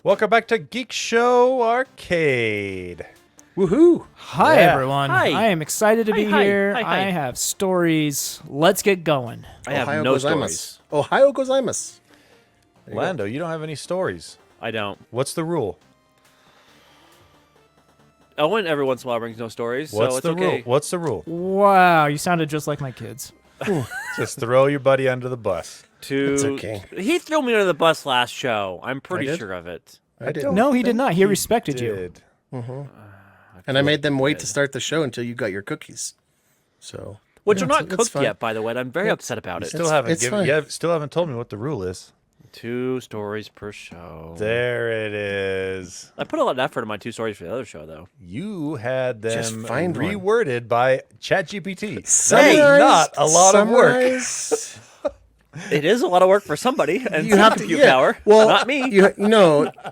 Welcome back to Geek Show Arcade. Woohoo! Hi, everyone. Hi. I am excited to be here. Hi. I have stories. Let's get going. I have Ohio no gozaimasu. stories. Ohio gozaimasu. Lando, you don't have any stories. I don't. What's the rule? Owen every once in a while brings no stories, What's so it's the okay. rule? What's the rule? Wow, you sounded just like my kids. Just throw your buddy under the bus. It's okay. He threw me under the bus last show. I'm pretty did? sure of it. I didn't. No, he did not. He respected you. Did. And I made them wait to start the show until you got your cookies. So Which Yeah, are not it's cooked fine. yet, by the way. And I'm very upset about it. Still haven't it's given. fine. You still haven't told me what the rule is. 2 stories per show. There it is. I put a lot of effort in my 2 stories for the other show, though. You had them Just find one. reworded by ChatGPT. That is Summarized- not a lot of work. summarized- It is a lot of work for somebody, and You have to you yeah. power. Well, not me.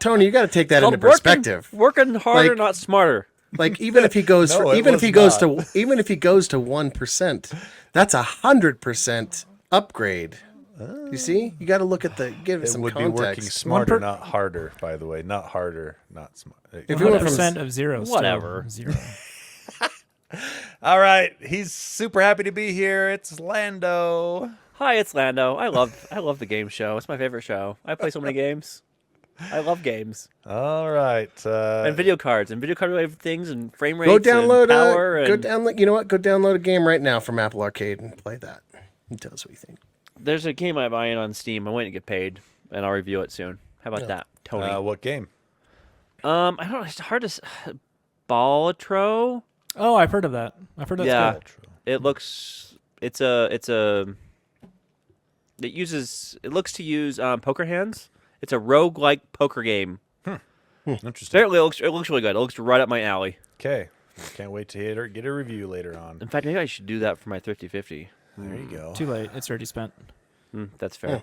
Tony, you got to take that into Called working- perspective. Working harder, Like- not smarter. Like even if he goes, No, it even if was he goes not. to, even if he goes to 1%, that's 100% upgrade. You see, you got to look at give it It some would be working context. smarter, not harder, by the way. Not harder, not smart. If you went from 100% of zero. still Whatever. Zero. All right. He's super happy to be here. It's Lando. Hi, it's Lando. I love the game show. It's my favorite show. I play so many games. I love games All right. and video cards and video card related things and frame rates Go download and power go and download. You know what? Go download a game right now from Apple Arcade and play that. And tell us what you think. There's a game I'm buying on Steam. I'm waiting to get paid, and I'll review it soon. How about that, Tony? what game? I don't know. It's hard to. Ballatro. Oh, I've heard of that. I've heard that's Yeah, good. it looks. It looks to use poker hands. It's a roguelike poker game. Interesting. Apparently, it looks really good. It looks right up my alley. Okay. Can't wait to get a review later on. In fact, maybe I should do that for my Thrifty 50. There you go. Too late. It's already spent. That's fair.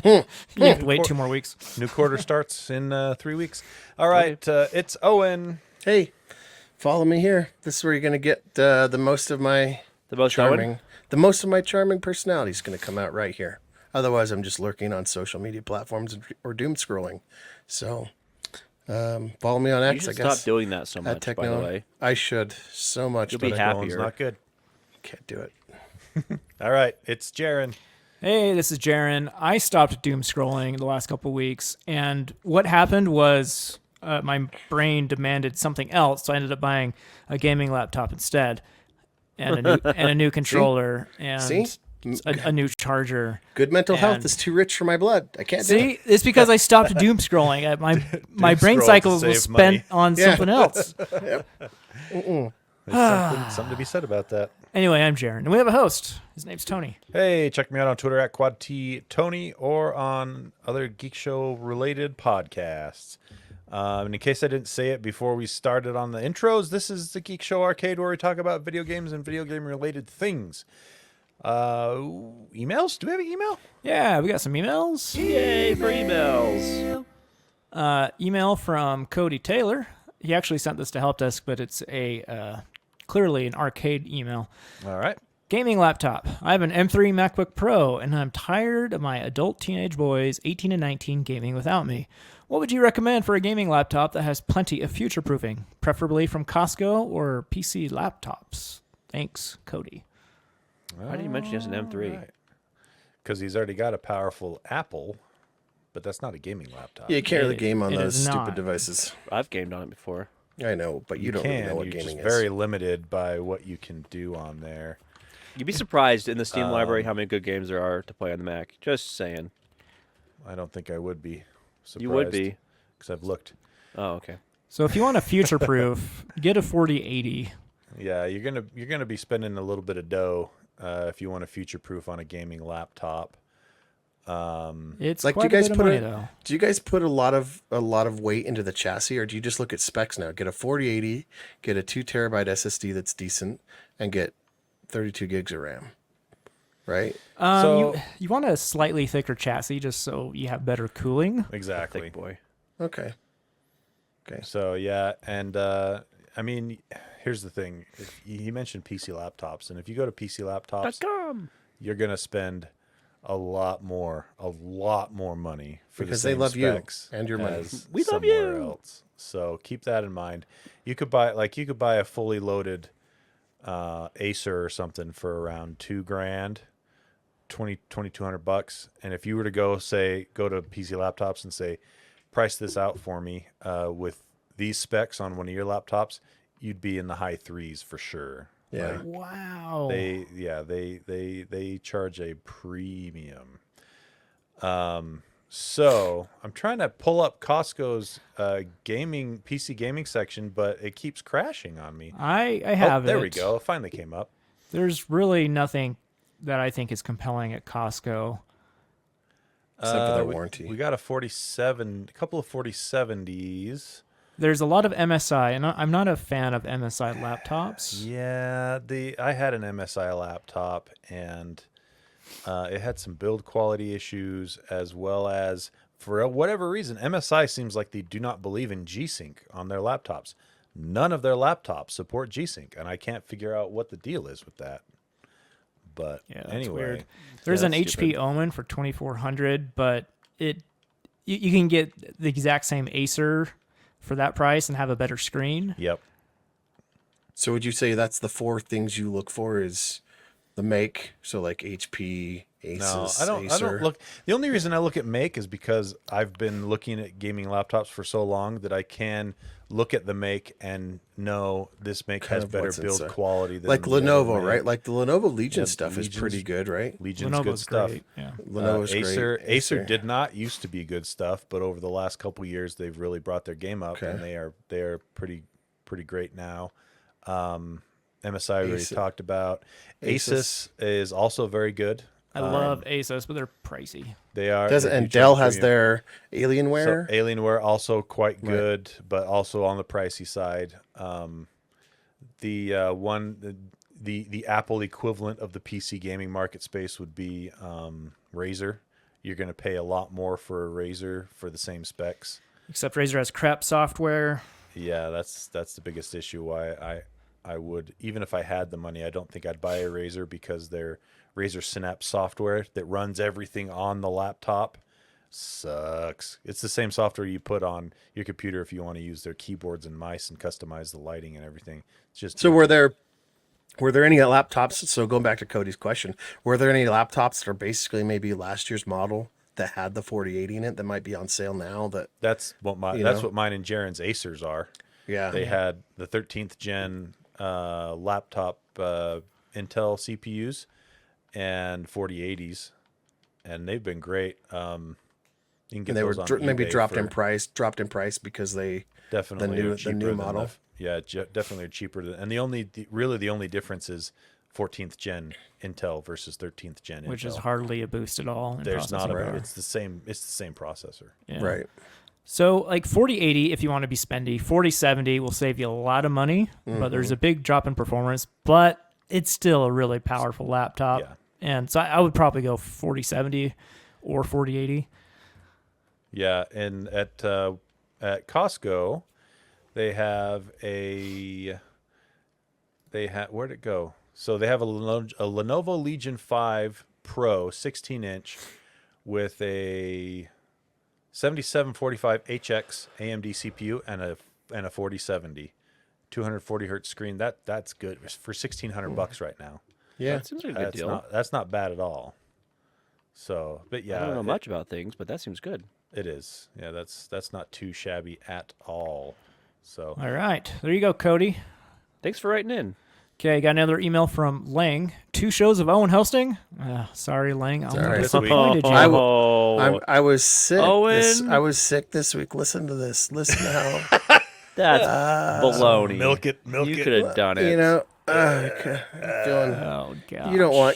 You have to wait 2 more weeks. New quarter starts in 3 weeks. All right. It's Owen. Hey, follow me here. This is where you're going to get the most of my The most charming. The most of my charming personality is going to come out right here. Otherwise, I'm just lurking on social media platforms or doom scrolling. So, follow me on You X. should I guess. stop doing that so At much. Techno. By the way, I should so much. You'll but be I happy. Owen's Happier. not good. can't do it. All right. It's Jaren. Hey, this is Jaren. I stopped doom scrolling the last couple of weeks, and what happened was my brain demanded something else, so I ended up buying a gaming laptop instead, and a new controller, and See? a new charger. Good mental health And- is too rich for my blood. I can't do it. See, it's because I stopped doom scrolling. My brain scroll cycle to was save spent money. on Yeah. something else. There's something to be said about that. Anyway, I'm Jaren, and we have a host. His name's Tony. Hey, check me out on Twitter at QuadTTony or on other Geek Show related podcasts. And in case I didn't say it before we started on the intros, this is the Geek Show Arcade where we talk about video games and video game related things. Emails? Do we have an email? Yeah, we got some emails. yay for emails! Email from Cody Taylor. He actually sent this to Help Desk, but it's clearly an arcade email. All right. Gaming laptop. I have an M3 MacBook Pro, and I'm tired of my adult teenage boys, 18 and 19, gaming without me. What would you recommend for a gaming laptop that has plenty of future-proofing, preferably from Costco or PC laptops? Thanks, Cody. Why did you mention he has an M3? Because he's already got a powerful Apple, but that's not a gaming laptop. Yeah, you can't really game on It those is stupid not. devices. I've gamed on it before. I know, but you don't really know what You're gaming just is. very limited by what you can do on there. You'd be surprised in the Steam library how many good games there are to play on the Mac. Just saying. I don't think I would be surprised. You would be. Because I've looked. Oh, okay. So if you want a future-proof, get a 4080. Yeah, you're gonna be spending a little bit of dough if you want a future proof on a gaming laptop. It's Like, quite do you guys a bit of put money, a though. do you guys put a lot of weight into the chassis, or do you just look at specs now? Get a 4080, get a 2 terabyte SSD that's decent, and get 32 gigs of RAM. Right? So- You want a slightly thicker chassis just so you have better cooling. Exactly. Thick boy. Okay. So yeah, and I mean, here's the thing. He mentioned PC laptops, and if you go to PC laptops, .com. you're gonna spend a lot more money for Because the they same love you specs and your money. as We love somewhere you. else. So keep that in mind. You could buy a fully loaded Acer or something for around $2,000, $2,200, and if you were to go to PC Laptops and say, price this out for me with these specs on one of your laptops, you'd be in the high threes for sure. Yeah. Wow. They charge a premium. So I'm trying to pull up Costco's PC gaming section, but it keeps crashing on me. I have it. There we go. It finally came up. There's really nothing that I think is compelling at Costco. Except for their We- warranty. We got a couple of 4070s. There's a lot of MSI, and I'm not a fan of MSI laptops. Yeah, I had an MSI laptop, and it had some build quality issues, as well as, for whatever reason, MSI seems like they do not believe in G-Sync on their laptops. None of their laptops support G-Sync, and I can't figure out what the deal is with that. But Yeah, that's anyway, weird. There's an that's HP stupid. Omen for 2,400, but you can get the exact same Acer for that price and have a better screen. Yep. So would you say that's the 4 things you look for is the make? So like HP, Asus, No, I don't Acer. look. The only reason I look at make is because I've been looking at gaming laptops for so long that I can look at the make and know this make Kind has of better what's build inside. quality than Like the other Lenovo, make. right? Like the Lenovo Legion Yeah, stuff is Legion's- pretty good, right? Legion's good Lenovo's stuff. great. Yeah. Lenovo's Acer, great. Acer did not used to be good stuff, but over the last couple years, they've really brought their game up, Okay. and they are pretty great now. MSI we already Asus. talked about. Asus is also very good. I love Asus, but they're pricey. They are. Does they do and charge Dell a has premium. their So Alienware. Alienware also quite Right. good, but also on the pricey side. The Apple equivalent of the PC gaming market space would be Razer. You're going to pay a lot more for a Razer for the same specs. Except Razer has crap software. Yeah, that's the biggest issue. Why I would, even if I had the money, I don't think I'd buy a Razer, because their Razer Synapse software that runs everything on the laptop sucks. It's the same software you put on your computer if you want to use their keyboards and mice and customize the lighting and everything. It's just So were there any laptops? So going back to Cody's question, were there any laptops that are basically maybe last year's model that had the 4080 in it that might be on sale now? that's what you that's know? what mine and Jaren's Acers are. Yeah, They had the 13th gen laptop Intel CPUs and 4080s, and they've been great. You can get and they were those on maybe eBay dropped in for price because they definitely new- are the cheaper new than model. definitely are cheaper than, and the only difference is 14th gen Intel versus 13th gen Intel. Which is hardly a boost at all. In There's not processing a power. it's the same processor. Yeah. right. So like 4080, if you want to be spendy, 4070 will save you a lot of money, but there's a big drop in performance, but it's still a really powerful laptop. Yeah. And so I would probably go 4070 or 4080. Yeah, and at Costco, they have where'd it go? So they have a Lenovo Legion 5 Pro 16-inch with a 7745HX AMD CPU and a 4070, 240 hertz screen. That's good for $1,600 right now. Yeah, That seems like a good deal. That's not bad at all. So, but yeah, I don't know much about things, but that seems good. It is. Yeah, that's not too shabby at all. So All right. There you go, Cody. Thanks for writing in. Okay, got another email from Lang. 2 shows of Owen hosting. Sorry, Lang. I'm all right. disappointed you. I was sick. Owen. I was sick this week. Listen to this. Listen to how That's baloney. milk it. You could have done it. you know. Feeling, Oh, God.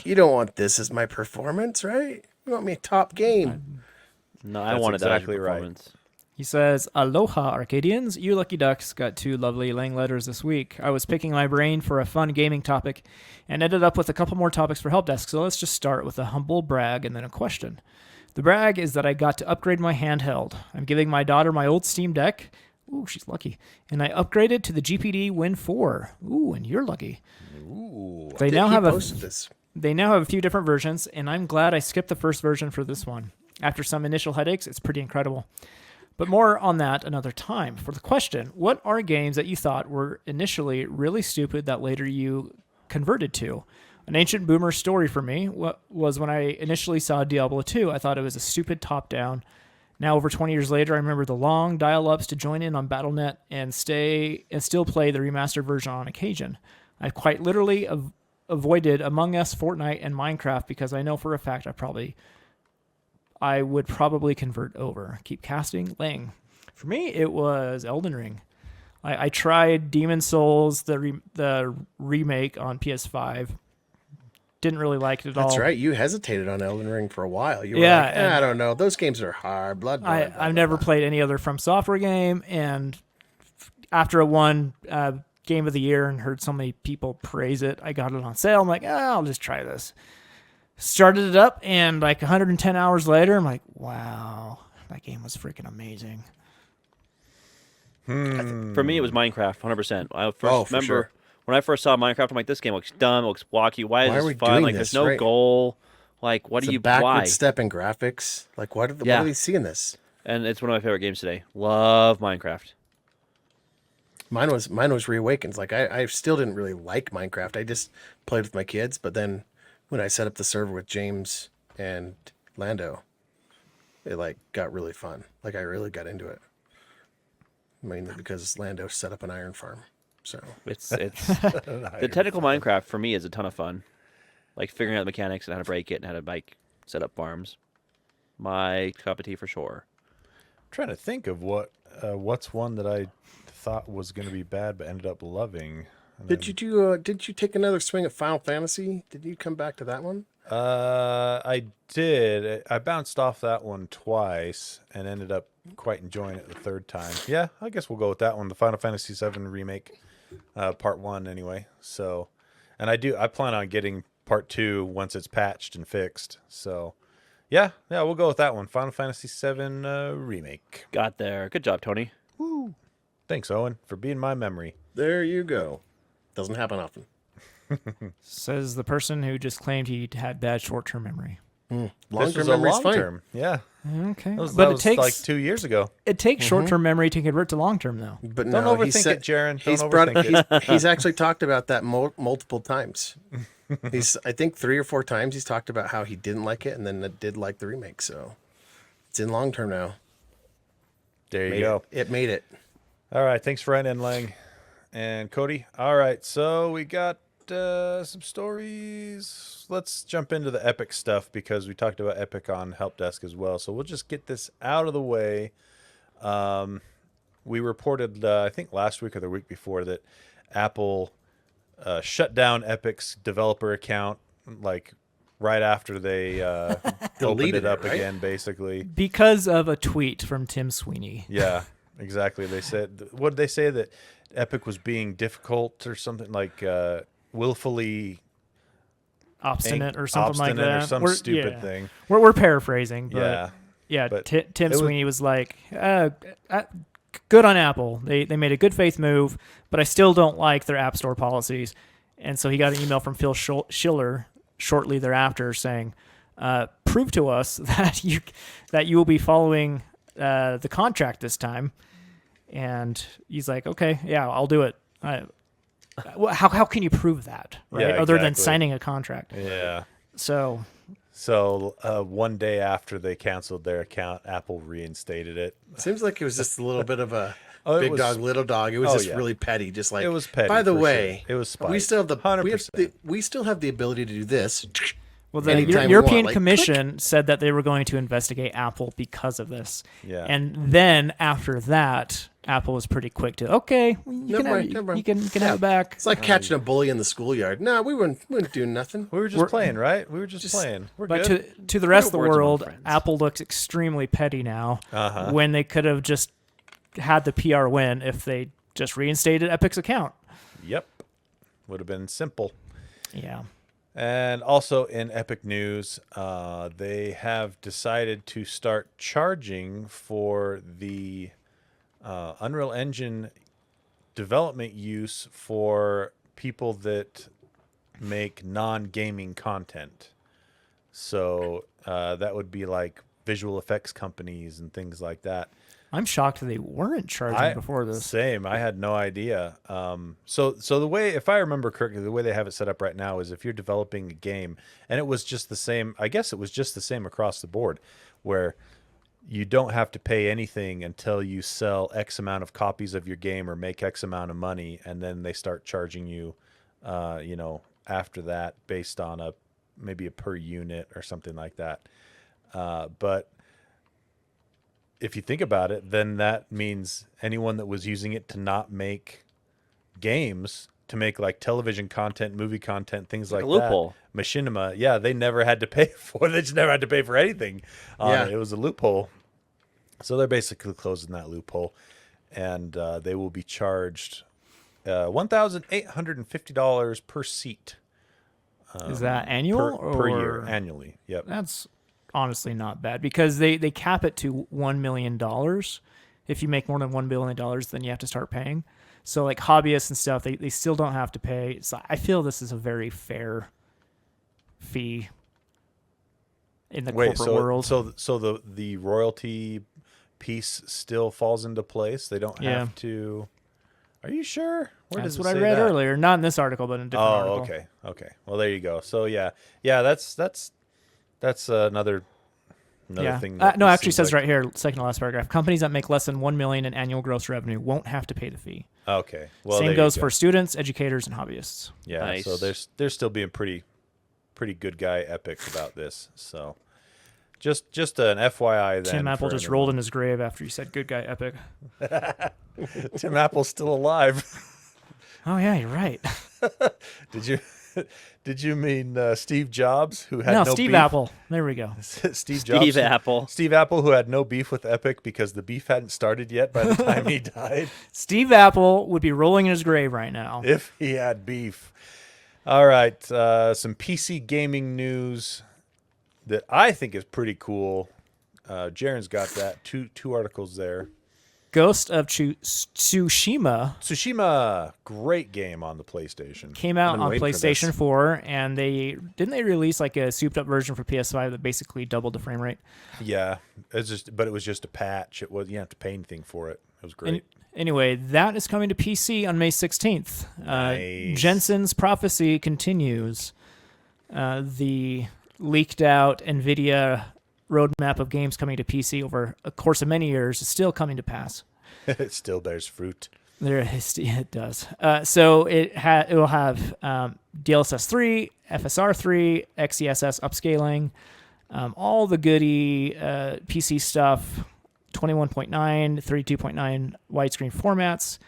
you don't want this as my performance, right? You want me top game. No, I That's wanted exactly that as a right. performance. He says, Aloha, Arcadians. You lucky ducks got 2 lovely Lang letters this week. I was picking my brain for a fun gaming topic and ended up with a couple more topics for Help Desk, so let's just start with a humble brag and then a question. The brag is that I got to upgrade my handheld. I'm giving my daughter my old Steam Deck. Ooh, she's lucky. And I upgraded to the GPD Win 4. Ooh, and you're lucky. Ooh. They now have posted this. They now have a few different versions, and I'm glad I skipped the first version for this one. After some initial headaches, it's pretty incredible. But more on that another time. For the question, what are games that you thought were initially really stupid that later you converted to? An ancient boomer story for me was when I initially saw Diablo 2. I thought it was a stupid top-down. Now, over 20 years later, I remember the long dial-ups to join in on Battle.net and still play the remastered version on occasion. I've quite literally avoided Among Us, Fortnite, and Minecraft because I know for a fact I would probably convert over. Keep casting, Ling. For me, it was Elden Ring. I tried Demon Souls, the remake on PS5. Didn't really like it at all. That's right. You hesitated on Elden Ring for a while. You were Yeah, like, I don't know. Those games are hard. I've never played any other From Software game, and after it won Game of the Year and heard so many people praise it, I got it on sale. I'm like, I'll just try this. Started it up, and like 110 hours later, I'm like, wow, that game was freaking amazing. For me, it was Minecraft, 100%. I first remember sure. when I first saw Minecraft, I'm like, this game looks dumb, it looks blocky. Why is Why are we this fun? doing Like, this, there's no right? goal. Like, what It's do a you backward why? step in graphics. Like, what do we see in this? And it's one of my favorite games today. Love Minecraft. Mine was Reawakens. Like, I still didn't really like Minecraft. I just played with my kids. But then when I set up the server with James and Lando, it like got really fun. Like, I really got into it. Mainly because Lando set up an iron farm. So It's the technical Minecraft for me is a ton of fun. Like figuring out the mechanics and how to break it and how to like set up farms. My cup of tea for sure. I'm trying to think of what's one that I thought was going to be bad but ended up loving. did you take another swing at Final Fantasy? Did you come back to that one? I did. I bounced off that one twice and ended up quite enjoying it the third time. Yeah, I guess we'll go with that one. The Final Fantasy VII remake, part 1 anyway. So, and I plan on getting part 2 once it's patched and fixed. So, yeah, we'll go with that one. Final Fantasy VII remake. Got there. Good job, Tony. Woo! Thanks, Owen, for being my memory. There you go. Doesn't happen often. Says the person who just claimed he had bad short-term memory. This Long-term was a memory's long fine. term. Yeah, Okay, that was it takes like 2 years ago. it takes shorter memory to convert to long term, though. But Don't no, overthink it, Jaron. Don't He's overthink it. he's actually talked about that multiple times. I think 3 or 4 times he's talked about how he didn't like it and then did like the remake. So it's in long term now. There you go. It made it. All right, thanks for writing in, Lang and Cody. All right, so we got some stories. Let's jump into the Epic stuff because we talked about Epic on Help Desk as well. So we'll just get this out of the way. We reported, I think last week or the week before, that Apple shut down Epic's developer account like right after they opened Deleted it up it, right? again, basically. Because of a tweet from Tim Sweeney. Yeah, exactly. They said, what did they say? That Epic was being difficult or something, like willfully Obstinate or something like obstinate that. or some stupid thing. We're paraphrasing, but Yeah. but Tim it was- Sweeney was like, good on Apple. They made a good faith move, but I still don't like their App Store policies. And so he got an email from Phil Schiller shortly thereafter saying, prove to us that you will be following the contract this time. And he's like, okay, yeah, I'll do it. How can you prove that, right? Yeah, Other than exactly. signing a contract. Yeah. So So one day after they canceled their account, Apple reinstated it. Seems like it was just a little bit of a Oh, big dog, little dog. It was just yeah. really petty. Just like It was petty, By the for way, sure. It was spite. we still have the 100%. we still have the ability to do this. well, the Anytime we European want, like, Commission said that they were going to investigate Apple because of this. Yeah. And then after that, Apple was pretty quick to, okay, you can Never mind. have it back. It's like catching a bully in the schoolyard. No, we wouldn't do nothing. We were just playing, right? We were just playing. We're But good. to the rest of the Words among world, friends. Apple looks extremely petty now Uh-huh. when they could have just had the PR win if they just reinstated Epic's account. Yep. Would have been simple. Yeah. And also in Epic news, they have decided to start charging for the Unreal Engine development use for people that make non-gaming content. So that would be like visual effects companies and things like that. I'm shocked they weren't charging before this. Same. I had no idea. So the way, if I remember correctly, the way they have it set up right now is if you're developing a game, and it was just the same, I guess it was just the same across the board, where you don't have to pay anything until you sell X amount of copies of your game or make X amount of money, and then they start charging you, after that based on maybe a per unit or something like that. But if you think about it, then that means anyone that was using it to not make games, to make like television content, movie content, things like a loophole. that. Machinima, yeah, they never had to pay for it. They just never had to pay for anything. It was a loophole. So they're basically closing that loophole, and they will be charged $1,850 per seat. Is that annual per year? Annually, yep. That's honestly not bad because they cap it to $1 million. If you make more than $1 billion, then you have to start paying. So like hobbyists and stuff, they still don't have to pay. So I feel this is a very fair fee in the corporate world. So the royalty piece still falls into place. They don't have to. Are you sure? That's what I read earlier. Not in this article, but in a different article. Okay. Well, there you go. So yeah. That's another thing. No, actually, it says right here, second to last paragraph. Companies that make less than $1 million in annual gross revenue won't have to pay the fee. Okay. Well, same goes for students, educators, and hobbyists. Yeah. Nice. So they're still being pretty good guy epic about this. So just an FYI. Then Tim Apple just rolled in his grave after you said "good guy epic." Tim Apple's still alive. Oh yeah, you're right. Did you mean Steve Jobs, who had no Steve beef? Apple. There we go. Steve Apple. Steve Apple, who had no beef with Epic because the beef hadn't started yet by the time he died. Steve Apple would be rolling in his grave right now if he had beef. All right, some PC gaming news that I think is pretty cool. Jaren's got that two articles there. Ghost of Tsushima. Tsushima, great game on the PlayStation. Came out on PlayStation 4, and they release like a souped up version for PS5 that basically doubled the frame rate. Yeah, but it was just a patch. It was, you didn't have to pay anything for it. It was great. Anyway, that is coming to PC on May 16th. Nice. Jensen's prophecy continues. The leaked out NVIDIA roadmap of games coming to PC over a course of many years is still coming to pass. It still bears fruit. It does. So it will have DLSS 3, FSR 3, XeSS upscaling, all the goody PC stuff, 21.9, 32.9 widescreen formats.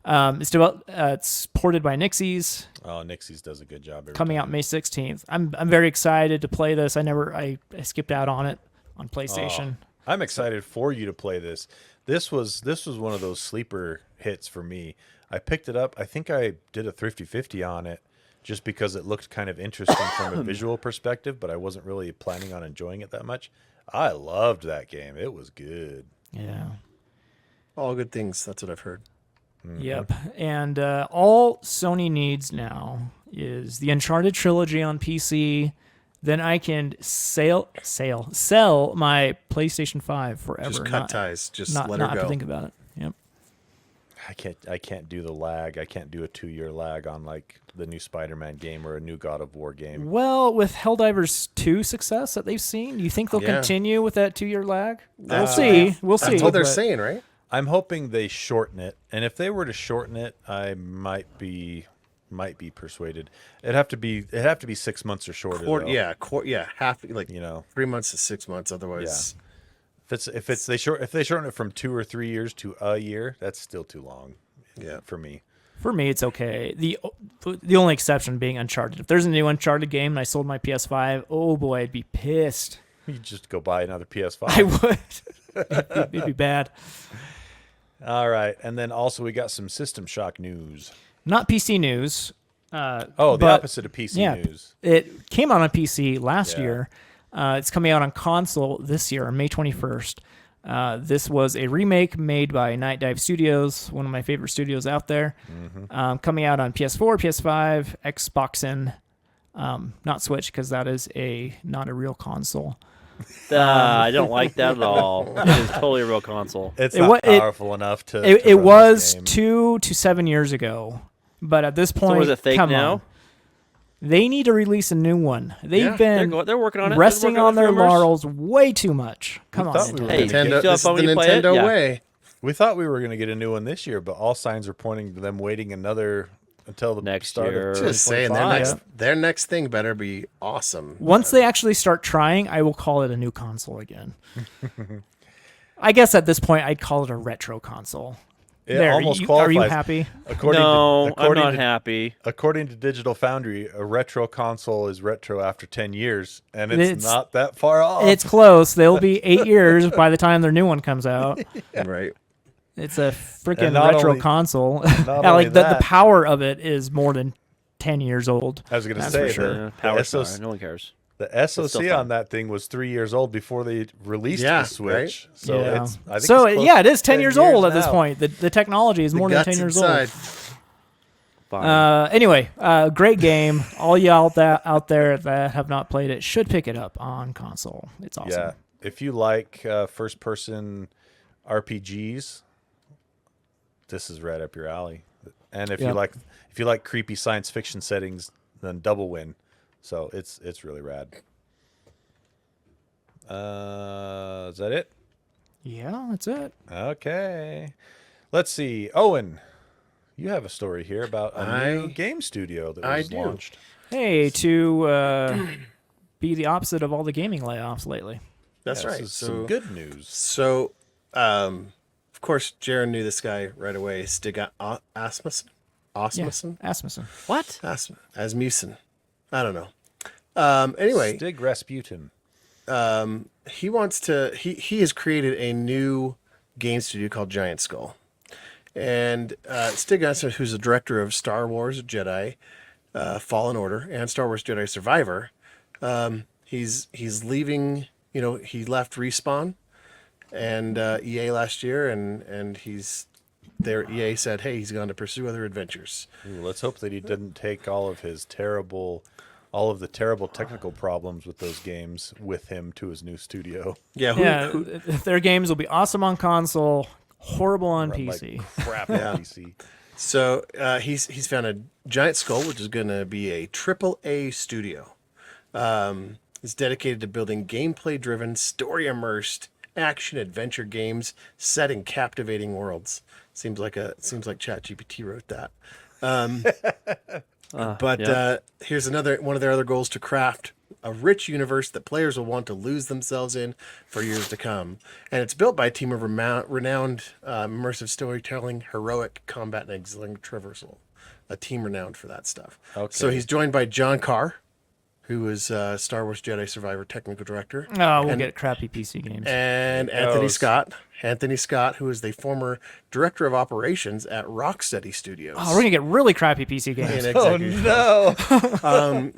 It's ported by Nixies. Oh, Nixies does a good job. Coming out May 16th. I'm very excited to play this. I skipped out on it on PlayStation. I'm excited for you to play this. This was one of those sleeper hits for me. I picked it up. I think I did a Thrifty 50 on it just because it looked kind of interesting from a visual perspective, but I wasn't really planning on enjoying it that much. I loved that game. It was good. Yeah. All good things. That's what I've heard. Mm-hmm. Yep. And all Sony needs now is the Uncharted trilogy on PC. Then I can sell my PlayStation 5 forever. Just cut ties. Just let her not go. have to think about it. Yep. I can't do the lag. I can't do a 2-year lag on like the new Spider-Man game or a new God of War game. Well, with Helldivers 2 success that they've seen, do you think they'll continue with that 2-year lag? We'll see. That's what they're saying, right? I'm hoping they shorten it, and if they were to shorten it, I might be persuaded. It'd have to be 6 months or shorter. Half, like 3 months to 6 months. Otherwise, if they shorten it from 2 or 3 years to a year, that's still too long. Yeah, for me. For me, it's okay. The only exception being Uncharted. If there's a new Uncharted game and I sold my PS5, oh boy, I'd be pissed. You'd just go buy another PS5. I would. It'd be bad. All right, and then also we got some System Shock news. Not PC news. The opposite of PC news. It came out on PC last year. It's coming out on console this year, on May 21st. This was a remake made by Night Dive Studios, one of my favorite studios out there. Mm-hmm. Coming out on PS4, PS5, Xbox, and Not Switch, because that is not a real console. I don't like that at all. It is totally a real console. It's It not wa- it- powerful enough to. It run was this game. 2 to 7 years ago, but at this point, So is it fake come now? on. They need to release a new one. They've Yeah, been They're working on it. resting They're on their working on it. laurels way too much. Come on, thought we were Nintendo. gonna Hey, get- you still have This is fun the when you play it? Nintendo Yeah. way. We thought we were going to get a new one this year, but all signs are pointing to them waiting until the Next start year. of Just saying, 2025. their next thing better be awesome. Once they actually start trying, I will call it a new console again. I guess at this point, I'd call it a retro console. It There, almost are qualifies. you happy? No, I'm not to, happy. According to Digital Foundry, a retro console is retro after 10 years, and it's It's- not that far off. It's close. They'll be 8 years by the time their new one comes out. Right. It's a freaking And not retro only- console. not Yeah, only like the that- power of it is more than 10 years old. I was going to That's say, for sure. the, Power the, star. SOC, No one cares. the still SOC fun. on that thing was 3 years old before they released Yeah, the Switch. right? So Yeah. it's, I think So it's close yeah, it to is 10 years old at this now. point. The technology is more than 10 years inside. Fine. Anyway, great game. All y'all out there that have not played it should pick it up on console. It's awesome. Yeah. If you like first-person RPGs, this is right up your alley. And if Yep. you like creepy science fiction settings, then double win. So it's really rad. Is that it? Yeah, that's it. Okay. Let's see. Owen, you have a story here about a new I- game studio that I was do. launched. Hey, to be the opposite of all the gaming layoffs lately. That's Yeah, right. This is some good news. So, of course, Jaron knew this guy right away. Stig Asmussen? Osmussen? Asmussen. What? Asmussen. I don't know. Anyway, Stig Rasputin. he wants to. He has created a new game studio called Giant Skull, and Stig Asmussen, who's the director of Star Wars Jedi, Fallen Order, and Star Wars Jedi Survivor, he's leaving. You know, he left Respawn and EA last year, and he's there. EA said, "Hey, he's going to pursue other adventures." Ooh, let's hope that he didn't take all of the terrible technical problems with those games with him to his new studio. Yeah, Yeah, their games will be awesome on console, horrible on Run PC. like crap on PC. So he's found a Giant Skull, which is going to be a AAA studio. It's dedicated to building gameplay-driven, story-immersed action adventure games set in captivating worlds. Seems like ChatGPT wrote that. But yeah. here's one of their other goals: to craft a rich universe that players will want to lose themselves in for years to come. And it's built by a team of renowned immersive storytelling, heroic combat, and exilic traversal. A team renowned for that stuff. Okay. So he's joined by John Carr, who is Star Wars Jedi Survivor technical director, Oh, we'll get crappy PC games. and He Anthony knows. Scott. Anthony Scott, who is the former director of operations at Rocksteady Studios. Oh, we're gonna get really crappy PC games. And Oh executive no!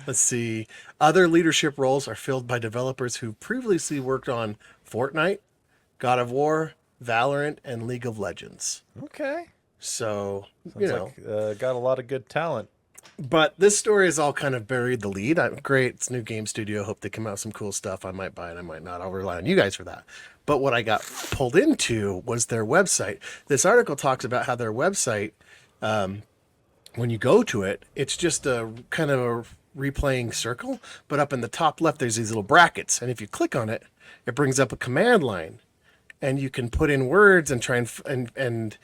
Let's see. Other leadership roles are filled by developers who previously worked on Fortnite, God of War, Valorant, and League of Legends. Okay. So, Sounds like got a lot of good talent. but this story is all kind of buried the lead. Great, it's a new game studio. Hope they come out with some cool stuff. I might buy it, I might not. I'll rely on you guys for that. But what I got pulled into was their website. This article talks about how their website, when you go to it, it's just a kind of a replaying circle, but up in the top left there's these little brackets, and if you click on it, it brings up a command line, and you can put in words and try and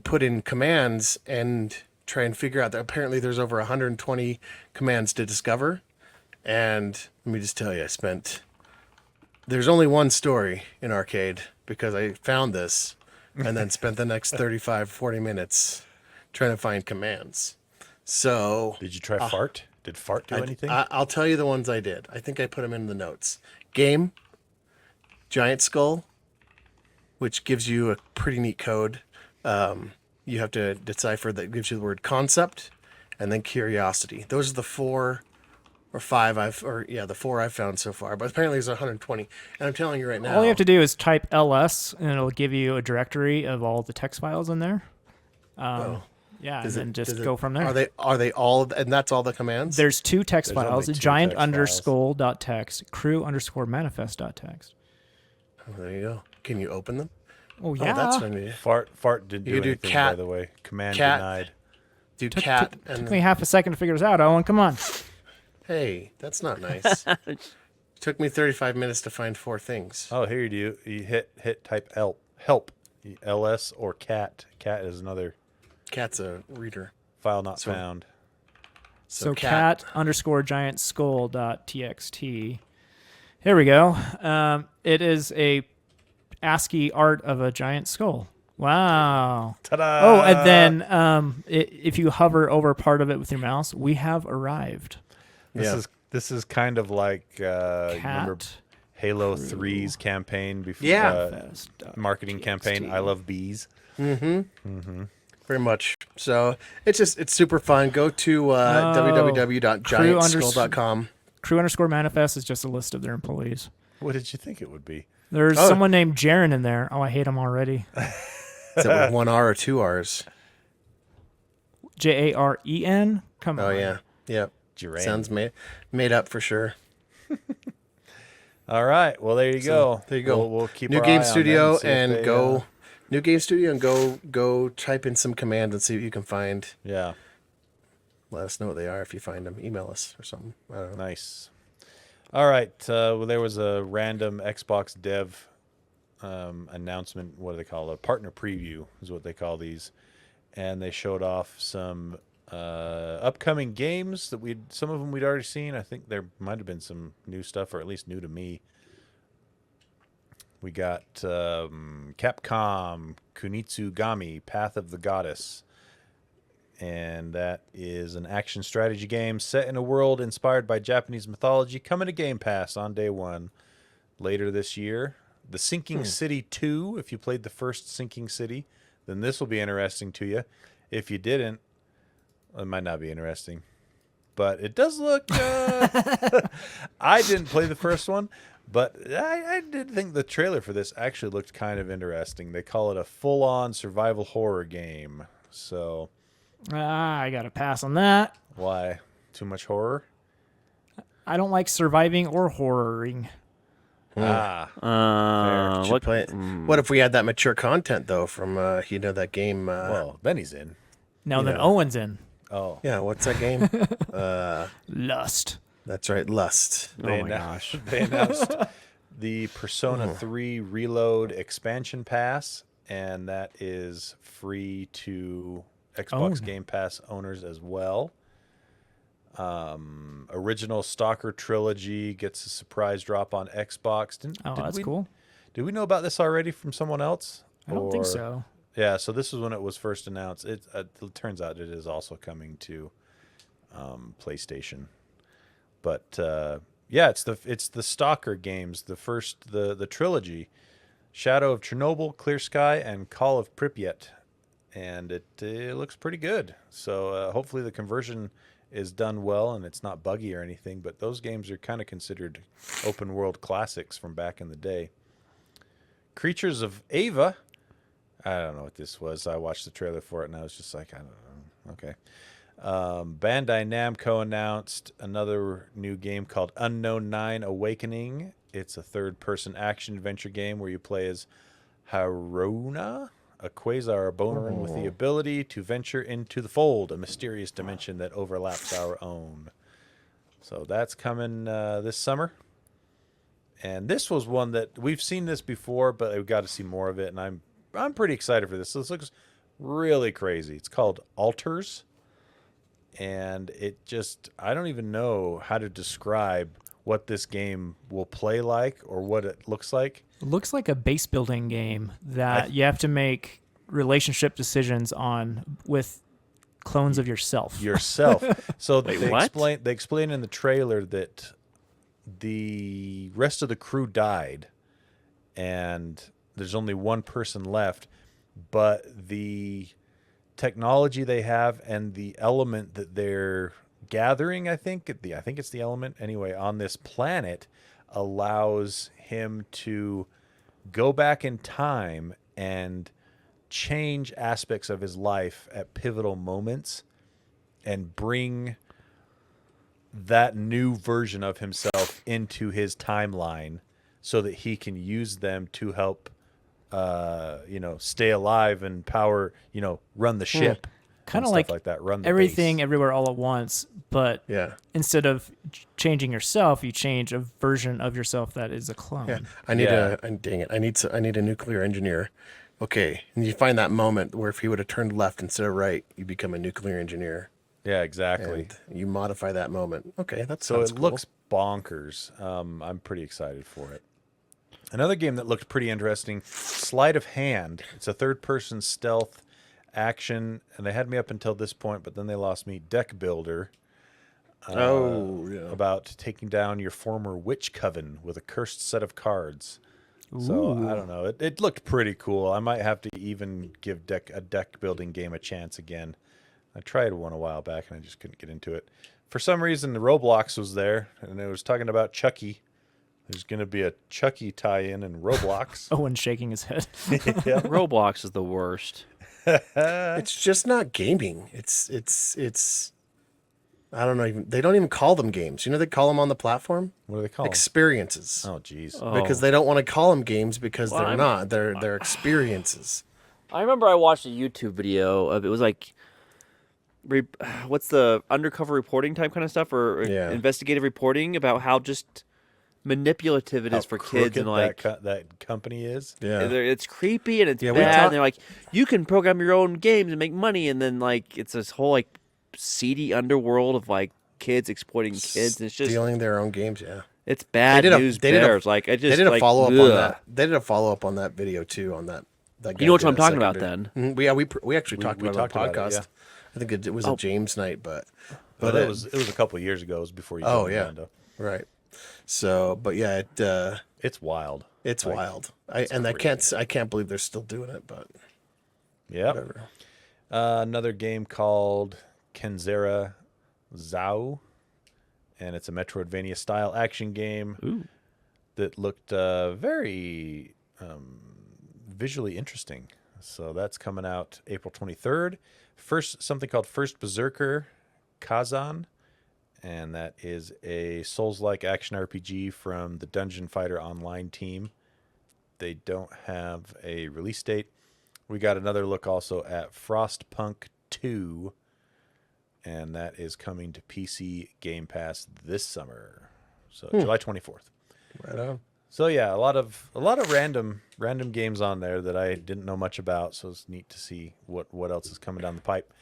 put in commands and try and figure out that apparently there's over 120 commands to discover. And let me just tell you, there's only one story in Arcade because I found this and then spent the next 40 minutes trying to find commands. So Did you try fart? Did fart do anything? I'll tell you the ones I did. I think I put them in the notes. Game, Giant Skull, which gives you a pretty neat code. You have to decipher that gives you the word concept, and then curiosity. Those are the 4 or 5 the 4 I've found so far. But apparently there's 120. And I'm telling you right now. All you have to do is type ls, and it'll give you a directory of all the text files in there. Yeah, Does and then it- just does it- go from there. Are they all? And that's all the commands. There's two text There's files: only two giant text underscore dot text, crew underscore manifest dot text. Oh, there you go. Can you open them? Oh yeah. Oh, that's what I need. Fart didn't You do could do anything, by cat- the way. Command cat- denied. Do cat Took and me half a second to figure this out, Owen. Come on. hey, that's not nice. Took me 35 minutes to find 4 things. Oh, here you do. You hit type help, ls or cat. Cat is another Cat's a reader. file not So- found. So cat underscore giant skull dot txt. Here we go. It is a ASCII art of a giant skull. Wow. Ta-da! Oh, and then if you hover over part of it with your mouse, we have arrived. Yeah. This is kind of like remember Cat Halo 3's campaign before Yeah. marketing campaign. I love bees. Very much. So it's super fun. Go to www.giantskull.com. crew underscore manifest is just a list of their employees. What did you think it would be? There's Oh. someone named Jaren in there. Oh, I hate him already. Is that with 1 R or 2 R's? Jaren. Come on. Oh yeah. Yep. Duran. Sounds made up for sure. All right. Well, there you go. There you go. We'll keep New our Game eye on Studio them see if and they, go. New Game Studio and go type in some commands and see what you can find. Yeah. Let us know what they are if you find them. Email us or something. I don't know. Nice. All right. Well, there was a random Xbox dev announcement. What do they call it? A partner preview is what they call these. And they showed off some upcoming games that some of them we'd already seen. I think there might have been some new stuff, or at least new to me. We got Capcom Kunitsugami Path of the Goddess. And that is an action strategy game set in a world inspired by Japanese mythology, coming to Game Pass on day 1 later this year. The Sinking City 2, if you played the first Sinking City, then this will be interesting to you. If you didn't, it might not be interesting. But it does look... I didn't play the first one, but I did think the trailer for this actually looked kind of interesting. They call it a full-on survival horror game. So... I got to pass on that. Why? Too much horror? I don't like surviving or horroring. Ah. Should What? play it. What if we had that mature content though from that game? Well, Benny's in. Now then Yeah. Owen's in. Oh. Yeah, what's that game? Lust. That's right, Lust. Oh my gosh. They announced the Persona 3 Reload expansion pass, and that is free to Xbox Own. Game Pass owners as well. Original Stalker Trilogy gets a surprise drop on Xbox. That's cool. Did we know about this already from someone else? I don't think Or- so. Yeah, so this is when it was first announced. It turns out it is also coming to PlayStation. But yeah, it's the Stalker games, the trilogy, Shadow of Chernobyl, Clear Sky, and Call of Pripyat, and it looks pretty good. So hopefully the conversion is done well and it's not buggy or anything. But those games are kind of considered open world classics from back in the day. Creatures of Ava. I don't know what this was. I watched the trailer for it and I was just like, I don't know. Okay. Bandai Namco announced another new game called Unknown 9 Awakening. It's a third-person action-adventure game where you play as Haruna, a quasar bonerin with the ability to venture into the fold, a mysterious dimension that overlaps our own. So that's coming this summer. And this was one that we've seen this before, but we've got to see more of it, and I'm pretty excited for this. This looks really crazy. It's called Altars. And it just, I don't even know how to describe what this game will play like or what it looks like. It looks like a base building game that you have to make relationship decisions on with clones of yourself. So Wait, they what? explain in the trailer that the rest of the crew died and there's only one person left, but the technology they have and the element that they're gathering, I think it's the element anyway, on this planet allows him to go back in time and change aspects of his life at pivotal moments and bring that new version of himself into his timeline so that he can use them to help, stay alive and power, run the ship. Kind and of stuff like that. Run the everything base. everywhere all at once, but Yeah. instead of changing yourself, you change a version of yourself that is a clone. Yeah. Dang it. I need a nuclear engineer. Okay. And you find that moment where if he would have turned left instead of right, you become a nuclear engineer. Yeah, exactly. And you modify that moment. Okay, that's So it cool. looks bonkers. I'm pretty excited for it. Another game that looked pretty interesting, Sleight of Hand. It's a third-person stealth action, and they had me up until this point, but then they lost me. Deck Builder. About taking down your former witch coven with a cursed set of cards. So I don't know. It looked pretty cool. I might have to even give a deck building game a chance again. I tried one a while back and I just couldn't get into it. For some reason, the Roblox was there, and it was talking about Chucky. There's going to be a Chucky tie-in in Roblox. Owen's shaking his head. Yeah. Roblox is the worst. It's just not gaming. It's I don't know even they don't even call them games. You know they call them on the platform? What do they call them? Experiences. Oh, jeez. Because they don't want to call them games because they're not. They're experiences. I remember I watched a YouTube video of it was like, what's the undercover reporting type kind of stuff or investigative reporting about how just manipulative it is for kids and like that company is. Yeah. it's creepy and it's Yeah, bad. And they're like, you can program your own games and make money, and then like it's this whole like seedy underworld of like kids exploiting kids. And it's just stealing their own games, yeah. It's bad news bears. Like I just they did a like, follow up ugh. on that. They did a follow up on that video too on that guy You know what did I'm a talking about secondary- then? Mhm. We actually talked about it on the about it, podcast. I think it was a James night, but it was a couple of years ago. It was before you. Oh joined yeah, Lsndo. right. So, but yeah, It's wild. it's wild. I can't believe they're still doing it, but Yeah. whatever. Another game called Kenzera Zao, and it's a Metroidvania style action game that looked very visually interesting. So that's coming out April 23rd. Something called First Berserker Kazan, and that is a Souls-like action RPG from the Dungeon Fighter Online team. They don't have a release date. We got another look also at Frostpunk 2, and that is coming to PC Game Pass this summer. So July 24th. Right on. So yeah, a lot of random games on there that I didn't know much about, so it's neat to see what else is coming down the pipe.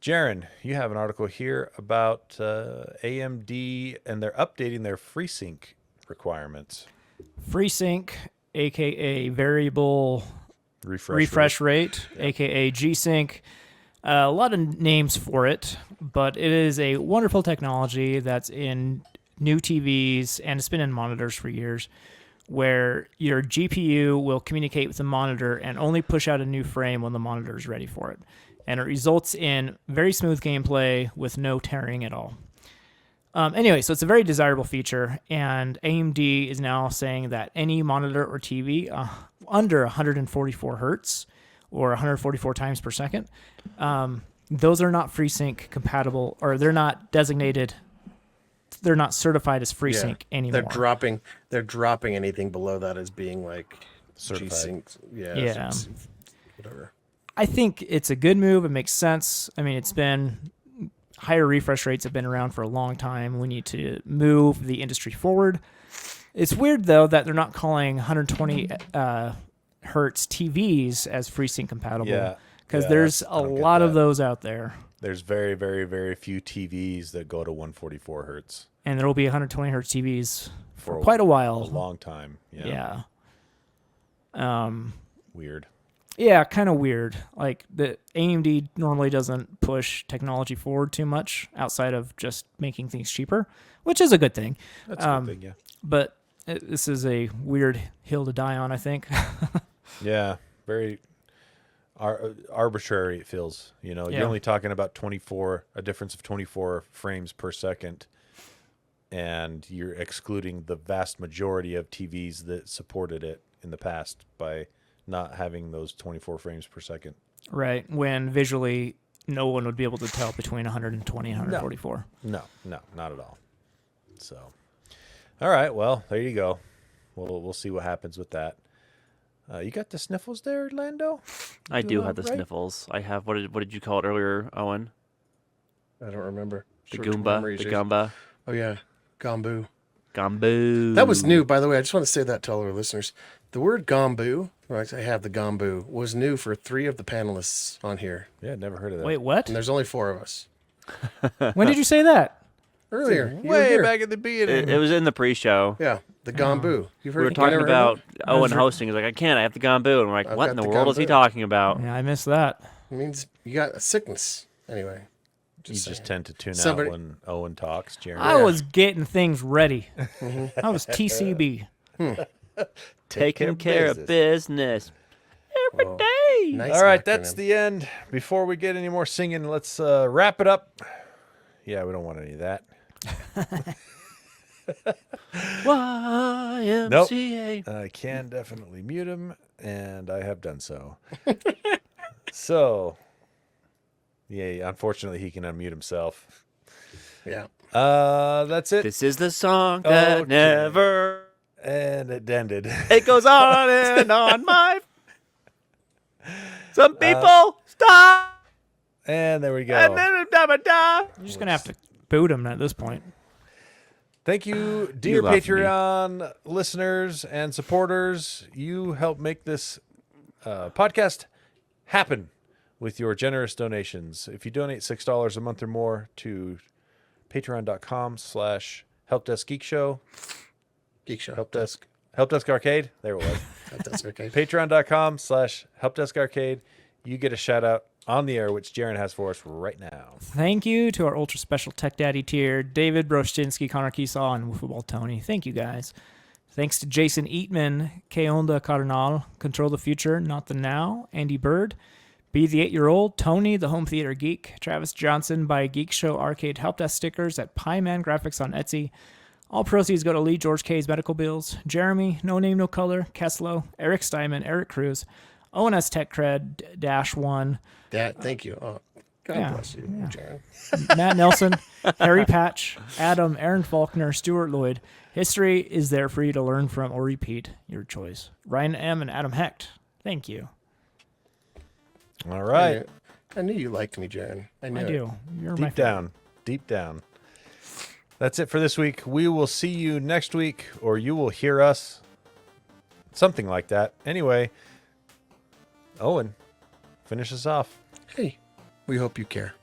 Jaron, you have an article here about AMD, and they're updating their FreeSync requirements. FreeSync, aka variable refresh rate, aka G-Sync. A lot of names for it, but it is a wonderful technology that's in new TVs and it's been in monitors for years, where your GPU will communicate with the monitor and only push out a new frame when the monitor is ready for it. And it results in very smooth gameplay with no tearing at all. Anyway, so it's a very desirable feature, and AMD is now saying that any monitor or TV under 144 hertz or 144 times per second, those are not FreeSync compatible, or they're not designated. They're not certified as FreeSync anymore. They're dropping anything below that as being like Certified. G-Sync. Yeah. Whatever. I think it's a good move. It makes sense. I mean, higher refresh rates have been around for a long time. We need to move the industry forward. It's weird, though, that they're not calling 120 hertz TVs as FreeSync compatible. Yeah. Because there's a lot of those out there. There's very, very, very few TVs that go to 144 hertz And there will be 120 hertz TVs for For quite a a while. long time. Yeah. Weird. Yeah, kind of weird. Like, the AMD normally doesn't push technology forward too much outside of just making things cheaper, which is a good thing. That's a good thing, yeah. But this is a weird hill to die on, I think. Yeah, very arbitrary it feels. You know, Yeah. you're only talking about a difference of 24 frames per second, and you're excluding the vast majority of TVs that supported it in the past by not having those 24 frames per second. Right, when visually no one would be able to tell between 120 and 144. No, not at all. So, all right, well, there you go. We'll see what happens with that. You got the Sniffles there, Lando? I do have the right? Sniffles. I have, what did you call it earlier, Owen? I don't remember. The Short-term Goomba? memory The issues. Gumba? Oh, yeah. Gombu. Gombu. That was new, by the way. I just want to say that to all our listeners. The word Gombu, right, I have the Gombu, was new for 3 of the panelists on here. Yeah, never heard of that. Wait, what? And there's only 4 of us. When did you say that? Earlier. you were Way here. back at the beginning. It was in the pre-show. Yeah, the Gombu. You've heard We were you talking never heard about of Owen hosting. He's like, I can't. I have the Gombu. And we're like, I've what got in the the world is he Gombu. talking about? Yeah, I missed that. it? It means you got a sickness. Anyway. You just saying. tend to tune Somebody- out when Owen talks, Jeremy. I was getting things ready. I was TCB. Taking care of business every Whoa. day. Nice All right, that's acronym. the end. Before we get any more singing, let's wrap it up. Yeah, we don't want any of that. YMCA. I can definitely mute him, and I have done so. So, yeah, unfortunately, he can unmute himself. Yeah. That's it. This is the song that Okay. never. And it ended. It goes on and on. My. Some people stop. And there we go. And then da. You're just going to have to boot him at this point. Thank you, dear love me. Patreon listeners and supporters. You help make this podcast happen with your generous donations. If you donate $6 a month or more to patreon.com/helpdeskgeekshow, Geekshow. helpdesk arcade. There it was. That's okay. patreon.com/helpdeskarcade. You get a shout out on the air, which Jaren has for us right now. Thank you to our ultra special Tech Daddy tier, David Broschinski, Connor Keesaw, and Woofball Tony. Thank you guys. Thanks to Jason Eatman, K. Onda Cardinal, Control the Future, Not the Now, Andy Bird, Be the 8-Year-Old, Tony, the Home Theater Geek, Travis Johnson by Geek Show Arcade Help Desk stickers at Pieman Graphics on Etsy. All proceeds go to Lee George K's medical bills. Jeremy, No Name No Color, Keslo, Eric Steinman, Eric Cruz, ONS Tech Cred -1, Dad, thank you. Oh, God Yeah, bless you, Jaron. Matt Nelson, Harry Patch, Adam, Aaron Faulkner, Stuart Lloyd. History is there for you to learn from or repeat. Your choice. Ryan M. and Adam Hecht. Thank you. All right. I knew you liked me, Jaron. I knew I it. do. You're my Deep down. Deep down. That's it for this week. We will see you next week, or you will hear us. Something like that. Anyway, Owen, finish us off. Hey, we hope you care.